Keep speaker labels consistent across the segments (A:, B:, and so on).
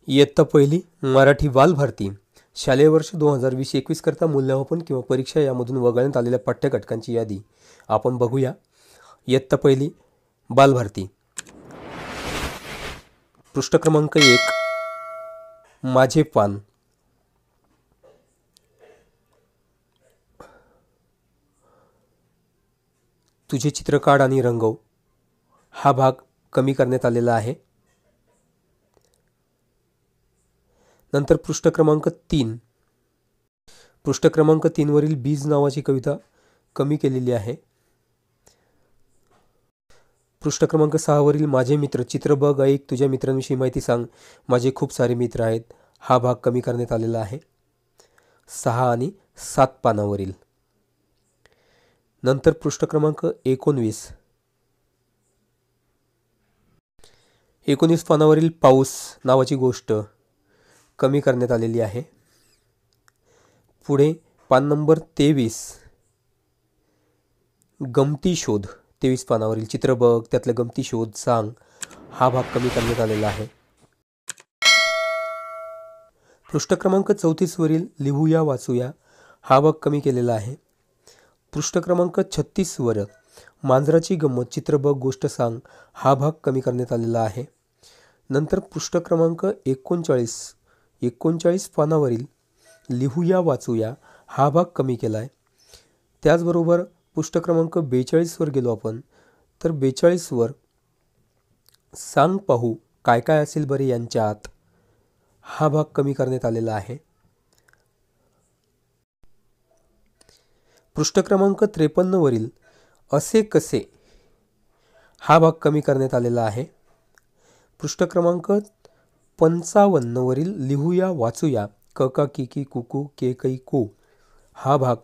A: इयत्ता पहिली मराठी बालभारती शालेय वर्ष 2020-21 करता मूल्यमापन किंवा परीक्षा यामधून वगळण्यात आलेल्या पाठ्यघटकांची यादी आपण बघूया। इयत्ता पहिली बालभारती पृष्ठ क्रमांक 1 माझे पान, तुझे चित्र काढ आणि रंगव हा भाग कमी करण्यात आलेला आहे। नंतर पृष्ठ क्रमांक 3 वरील बीज नावाची कविता कमी केलेली आहे। पृष्ठ क्रमांक 6 वरील माझे मित्र, चित्र बघ, ऐक, तुझ्या मित्रांविषयी माहिती सांग, माझे खूप सारे मित्र आहेत हा भाग कमी करण्यात आलेला आहे 6 आणि 7 पानावरील। नंतर पृष्ठ क्रमांक 19 पानावरील पाऊस नावाची गोष्ट कमी करण्यात आलेली आहे। पुढे पान नंबर 23 गमती शोध, 23 पानावरील चित्र बघ, त्यातले गमती शोध सांग हा भाग कमी करण्यात आलेला आहे। पृष्ठ क्रमांक 34 वरील लिहूया वाचूया हा भाग कमी केलेला आहे। पृष्ठ क्रमांक 36 वर मांजराची गंमत, चित्र बघ, गोष्ट सांग हा भाग कमी करण्यात आलेला आहे। नंतर पृष्ठ क्रमांक 39 पानावरील लिहूया वाचूया हा भाग कमी केला आहे। त्याचबरोबर पृष्ठ क्रमांक 42 वर गेलो आपण, तर 42 वर सांग पाहू काय काय असेल बरे यांच्यात हा भाग कमी करण्यात आलेला आहे। पृष्ठ क्रमांक 53 वरील असे कसे हा भाग कमी करण्यात आलेला आहे। पृष्ठ क्रमांक 55 वरील लिहूया वाचूया कका किकी कुकू के कै को हा भाग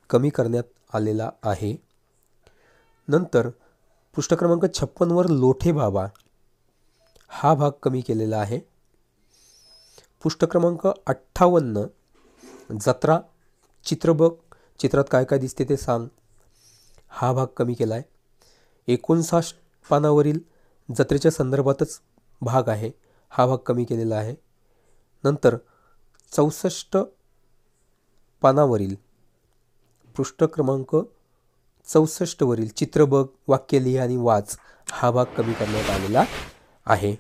A: कमी करण्यात आलेला आहे। नंतर पृष्ठ क्रमांक 56 वर लोठे बाबा हा भाग कमी केलेला आहे। पृष्ठ क्रमांक 58 जत्रा, चित्र बघ, चित्रात काय काय दिसते ते सांग हा भाग कमी केला आहे। 59 पानावरील जत्रेच्या संदर्भातच भाग आहे हा भाग कमी केलेला आहे। नंतर 64 पानावरील पृष्ठ क्रमांक 64 वरील चित्र बघ, वाक्य लिहा आणि वाच हा भाग कमी करण्यात आलेला आहे।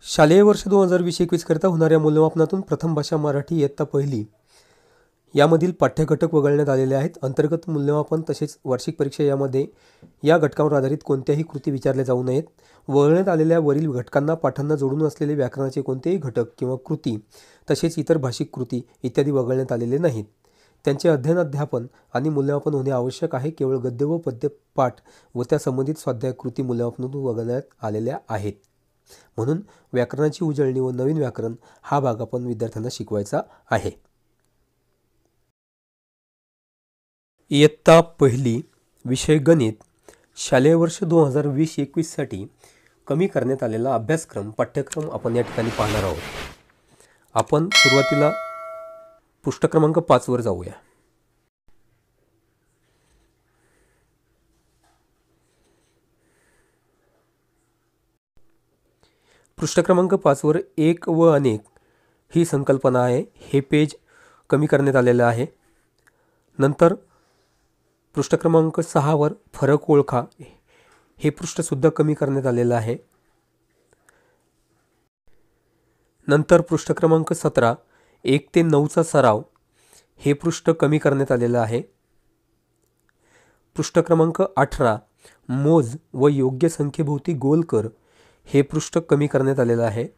A: शालेय वर्ष 2020-21 करता होणाऱ्या मूल्यमापनातून प्रथम भाषा मराठी इयत्ता पहिली यामधील पाठ्यघटक वगळण्यात आलेले आहेत। अंतर्गत मूल्यमापन तसेच वार्षिक परीक्षा यामध्ये या घटकांवर आधारित कोणत्याही कृती विचारल्या जाऊ नयेत। वगळण्यात आलेल्या वरील घटकांना पाठांना जोडून असलेले व्याकरणाचे कोणतेही घटक किंवा कृती तसेच इतर भाषिक कृती इत्यादी वगळण्यात आलेले नाहीत। त्यांचे अध्ययन, अध्यापन आणि मूल्यमापन होणे आवश्यक आहे। केवळ गद्य व पद्य पाठ व त्या संबंधित स्वाध्याय कृती मूल्यमापनातून वगळण्यात आलेल्या आहेत। म्हणून व्याकरणाची उजळणी व नवीन व्याकरण हा भाग आपण विद्यार्थ्यांना शिकवायचा आहे। इयत्ता पहिली विषय गणित शालेय वर्ष 2020-21 साठी कमी करण्यात आलेला अभ्यासक्रम पाठ्यक्रम आपण या ठिकाणी पाहणार आहोत। आपण सुरुवातीला पृष्ठ क्रमांक 5 वर जाऊया। पृष्ठ क्रमांक 5 वर एक व अनेक ही संकल्पना आहे, हे पेज कमी करण्यात आलेलं आहे। नंतर पृष्ठ क्रमांक 6 वर फरक ओळखा हे पृष्ठ सुद्धा कमी करण्यात आलेलं आहे। नंतर पृष्ठ क्रमांक 17 1 ते 9 चा सराव हे पृष्ठ कमी करण्यात आलेलं आहे। पृष्ठ क्रमांक 18 मोज व योग्य संख्येभोवती गोल कर हे पृष्ठ कमी करण्यात आलेलं आहे।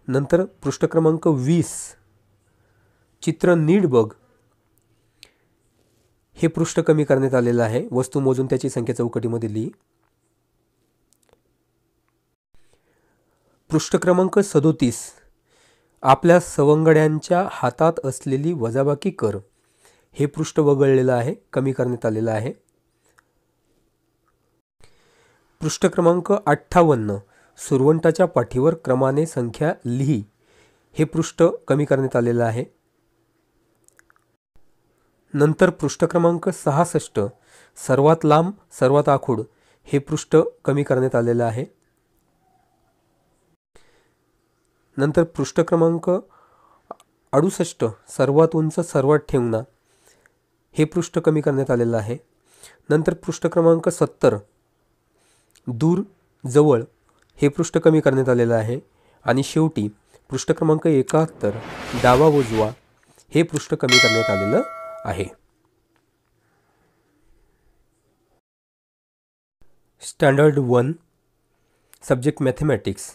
A: नंतर पृष्ठ क्रमांक 20 चित्र नीट बघ हे पृष्ठ कमी करण्यात आलेलं आहे। वस्तू मोजून त्याची संख्या चौकटीमध्ये लिही। पृष्ठ क्रमांक 37 आपल्या सवंगड्यांच्या हातात असलेली वजाबाकी कर हे पृष्ठ वगळलेलं आहे, कमी करण्यात आलेलं आहे। पृष्ठ क्रमांक 58 सुरवंटाच्या पाठीवर क्रमाने संख्या लिही हे पृष्ठ कमी करण्यात आलेलं आहे। नंतर पृष्ठ क्रमांक 66 सर्वात लांब सर्वात आखूड हे पृष्ठ कमी करण्यात आलेलं आहे। नंतर पृष्ठ क्रमांक 68 सर्वात उंच सर्वात ठेवणा हे पृष्ठ कमी करण्यात आलेलं आहे. नंतर पृष्ठ क्रमांक 70 दूर जवळ हे पृष्ठ कमी करण्यात आलेलं आहे. आणि शेवटी पृष्ठ क्रमांक 71 डावा उजवा हे पृष्ठ कमी करण्यात आलेलं आहे. Standard 1 subject mathematics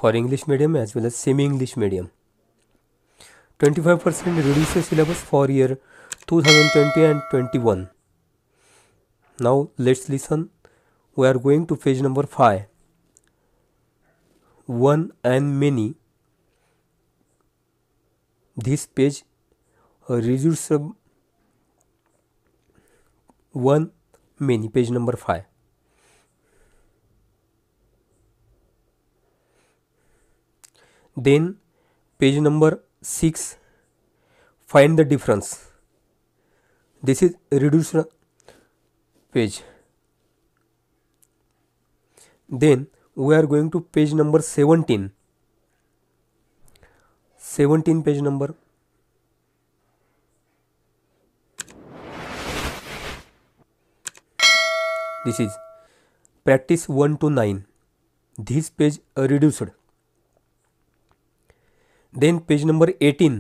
A: for English medium as well as semi English medium. 25% reduced syllabus for year 2020 and 21. Now let's listen. We are going to page number 5. One and many. This page reduced one many, page number 5. Then page number 6, find the difference. This is reduced page. Then we are going to page number 17. 17 page number. This is practice 1 to 9. This page reduced. Then page number 18,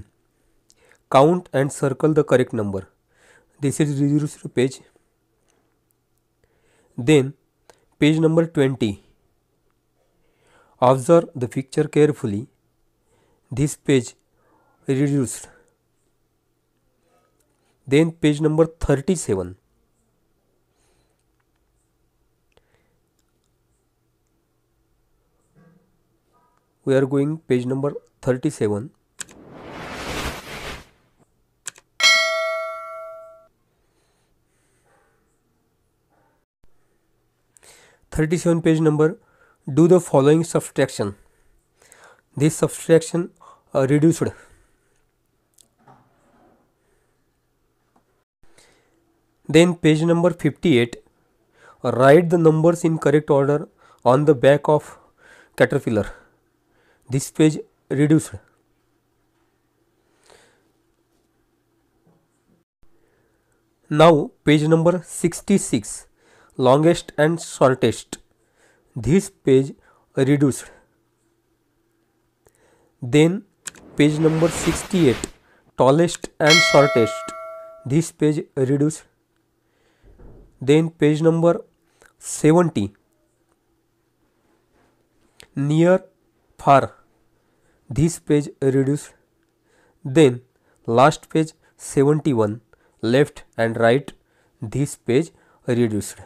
A: count and circle the correct number. This is reduced page. Then page number 20, observe the picture carefully. This page reduced. Then page number 37, we are going page number 37. Page number, do the following subtraction. This subtraction reduced. Then page number 58, write the numbers in correct order on the back of caterpillar. This page reduced. Now page number 66, longest and shortest. This page reduced. Then page number 68, tallest and shortest. This page reduced. Then page number 70, near far. This page reduced. Then last page 71, left and right. This page reduced.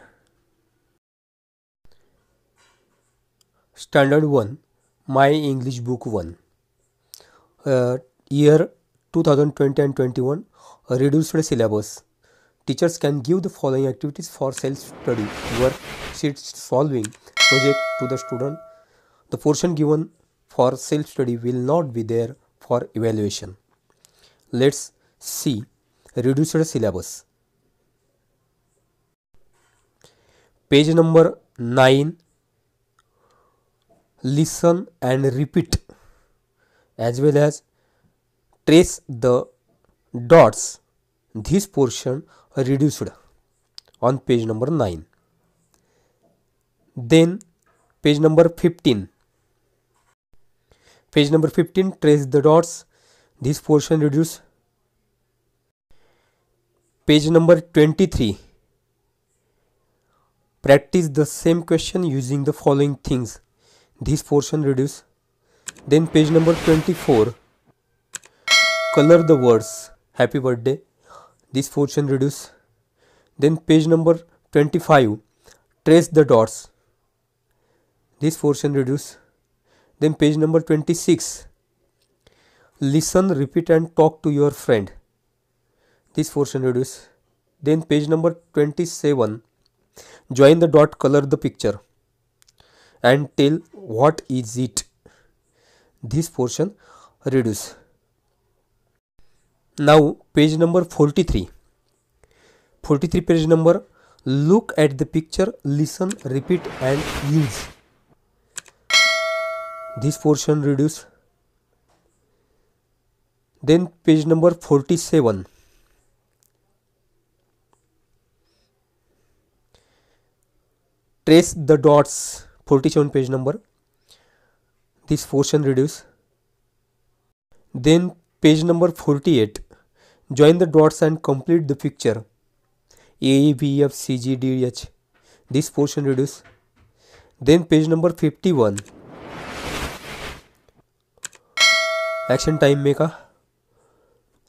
A: Standard 1, My English Book 1. Year 2020 and 21, reduced syllabus. Teachers can give the following activities for self-study, worksheet solving project to the student. The portion given for self-study will not be there for evaluation. Let's see reduced syllabus. Page number 9, listen and repeat as well as trace the dots. This portion reduced on page number 9. Then page number 15. Page number 15, trace the dots. This portion reduced. Page number 23, practice the same question using the following things. This portion reduced. Then page number 24, color the words happy birthday. This portion reduced. Then page number 25, trace the dots. This portion reduced. Then page number 26, listen, repeat and talk to your friend. This portion reduced. Then page number 27, join the dot, color the picture and tell what is it. This portion reduced. Now page number 43. 43 page number, look at the picture, listen, repeat and use. This portion reduced. Then page number 47. Trace the dots. 47 page number. This portion reduce. Then page number 48. Join the dots and complete the picture. A, B, F, C, G, D, H. This portion reduce. Then page number 51. Action time में का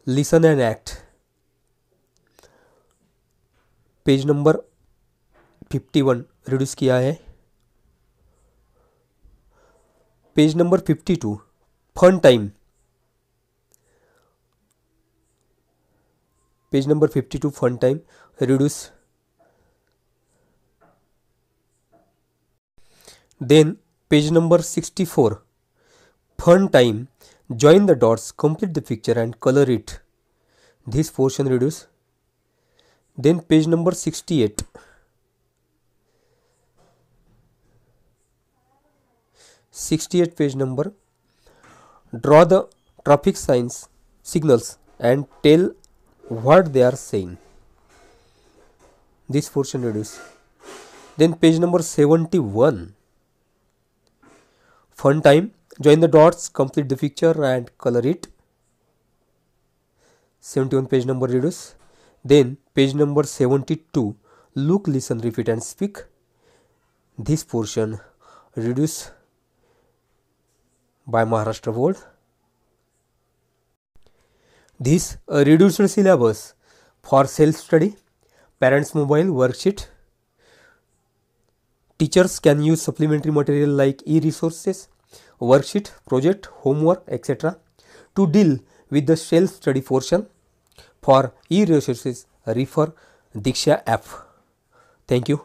A: listen and act. Page number 51 reduce किया है. Page number 52 fun time. Page number 52 fun time reduce. Then page number 64 fun time. Join the dots, complete the picture and color it. This portion reduce. Then page number 68. Page number. Draw the traffic signals and tell what they are saying. This portion reduce. Then page number 71. Fun time. Join the dots, complete the picture and color it. 71 page number reduce. Then page number 72. Look, listen, repeat and speak. This portion reduce by Maharashtra Board. This reduced syllabus for self-study, parents' mobile worksheet. Teachers can use supplementary material like e-resources, worksheet, project, homework, etc. to deal with the self-study portion. For e-resources, refer Diksha app. Thank you.